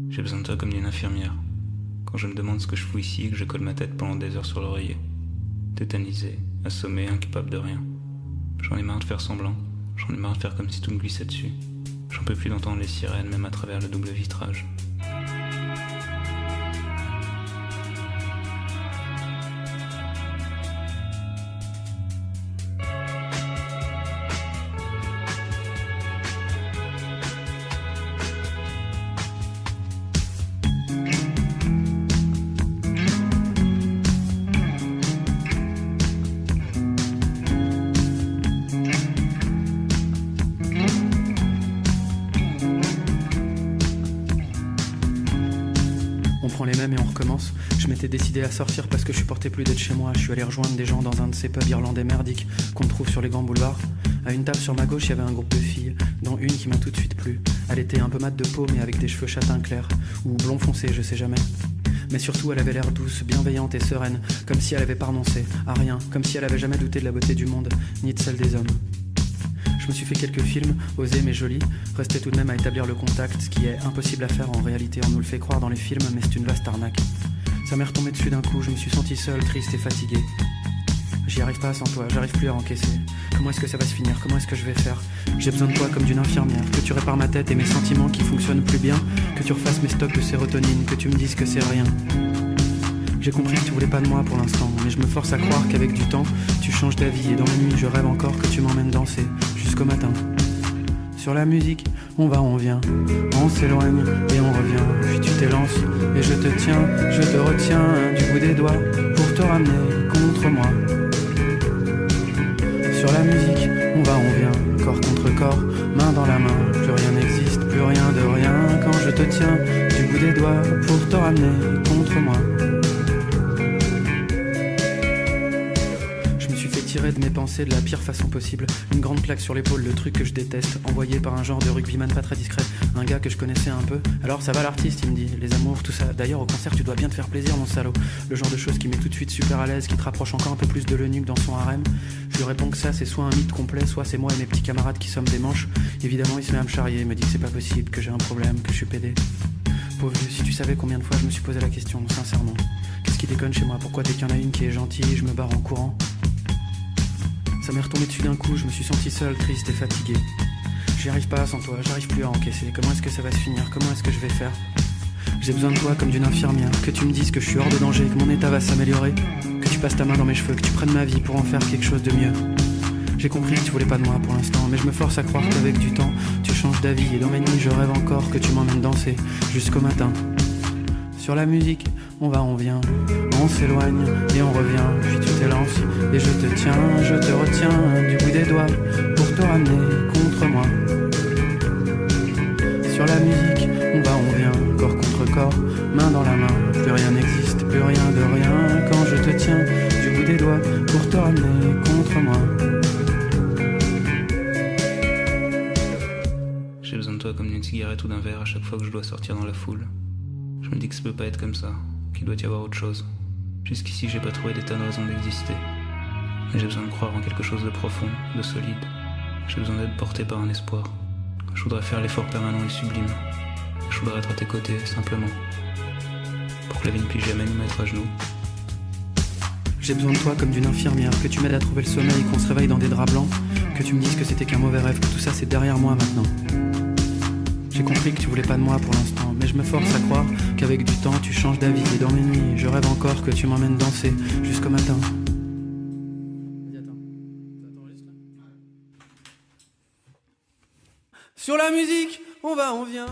J'ai besoin de toi comme d'une infirmière. Quand je me demande ce que je fous ici et que je colle ma tête pendant des heures sur l'oreiller. Tétanisé, assommé, incapable de rien. J'en ai marre de faire semblant. J'en ai marre de faire comme si tout me glissait dessus. J'en peux plus d'entendre les sirènes, même à travers le double vitrage. On prend les mêmes et on recommence. Je m'étais décidé à sortir parce que je supportais plus d'être chez moi. Je suis allé rejoindre des gens dans un de ces pubs irlandais merdiques qu'on trouve sur les grands boulevards. À une table sur ma gauche, il y avait un groupe de filles, dont une qui m'a tout de suite plu. Elle était un peu mate de peau mais avec des cheveux châtain clairs, ou blond foncé, je sais jamais. Mais surtout, elle avait l'air douce, bienveillante et sereine, comme si elle avait pas renoncé à rien, comme si elle avait jamais douté de la beauté du monde, ni de celle des hommes. Je me suis fait quelques films, osés mais jolis, restait tout de même à établir le contact, ce qui est impossible à faire en réalité, on nous le fait croire dans les films, mais c'est une vaste arnaque. Ça m'est retombé dessus d'un coup, je me suis senti seul, triste et fatigué. J'y arrive pas sans toi, j'arrive plus à encaisser. Comment est-ce que ça va se finir? Comment est-ce que je vais faire? J'ai besoin de toi comme d'une infirmière, que tu répares ma tête et mes sentiments qui fonctionnent plus bien, que tu refasses mes stocks de sérotonine, que tu me dises que c'est rien. J'ai compris que tu voulais pas de moi pour l'instant, mais je me force à croire qu'avec du temps, tu changes d'avis et dans la nuit, je rêve encore que tu m'emmènes danser, jusqu'au matin. Sur la musique, on va, on vient, on s'éloigne et on revient, puis tu t'élances et je te tiens, je te retiens du bout des doigts pour te ramener contre moi. Sur la musique, on va, on vient, corps contre corps, main dans la main, plus rien n'existe, plus rien de rien, quand je te tiens du bout des doigts pour te ramener contre moi. Tirer de mes pensées de la pire façon possible. Une grande claque sur l'épaule, le truc que je déteste, envoyé par un genre de rugbyman pas très discret, un gars que je connaissais un peu. Alors ça va l'artiste, il me dit, les amours, tout ça. D'ailleurs au concert tu dois bien te faire plaisir mon salaud. Le genre de choses qui met tout de suite super à l'aise, qui te rapproche encore un peu plus de l'eunuque dans son harem. Je lui réponds que ça c'est soit un mythe complet, soit c'est moi et mes petits camarades qui sommes des manches. Évidemment il se met à me charrier, me dit que c'est pas possible, que j'ai un problème, que je suis pédé. Pauvre vieux, si tu savais combien de fois je me suis posé la question, sincèrement. Qu'est-ce qui déconne chez moi? Pourquoi dès qu'il y en a une qui est gentille, je me barre en courant? Ça m'est retombé dessus d'un coup, je me suis senti seul, triste et fatigué. J'y arrive pas sans toi, j'arrive plus à encaisser. Comment est-ce que ça va se finir? Comment est-ce que je vais faire? J'ai besoin de toi comme d'une infirmière, que tu me dises que je suis hors de danger, que mon état va s'améliorer, que tu passes ta main dans mes cheveux, que tu prennes ma vie pour en faire quelque chose de mieux. J'ai compris que tu voulais pas de moi pour l'instant, mais je me force à croire qu'avec du temps, tu changes d'avis et dans mes nuits je rêve encore que tu m'emmènes danser jusqu'au matin. Sur la musique, on va, on vient, on s'éloigne et on revient, puis tu t'élances et je te tiens, je te retiens du bout des doigts pour te ramener contre moi. Sur la musique, on va, on vient, corps contre corps, main dans la main, plus rien n'existe, plus rien de rien, quand je te tiens du bout des doigts pour te ramener contre moi. J'ai besoin de toi comme d'une cigarette ou d'un verre à chaque fois que je dois sortir dans la foule. Je me dis que ça peut pas être comme ça, qu'il doit y avoir autre chose. Jusqu'ici, j'ai pas trouvé des tonnes de raisons d'exister. Mais j'ai besoin de croire en quelque chose de profond, de solide. J'ai besoin d'être porté par un espoir. Je voudrais faire l'effort permanent et sublime. Je voudrais être à tes côtés, simplement. Pour que la vie ne puisse jamais nous mettre à genoux. J'ai besoin de toi comme d'une infirmière, que tu m'aides à trouver le sommeil, qu'on se réveille dans des draps blancs, que tu me dises que c'était qu'un mauvais rêve, que tout ça c'est derrière moi maintenant. J'ai compris que tu voulais pas de moi pour l'instant, mais je me force à croire qu'avec du temps tu changes d'avis et dans mes nuits je rêve encore que tu m'emmènes danser jusqu'au matin. Sur la musique, on va, on vient.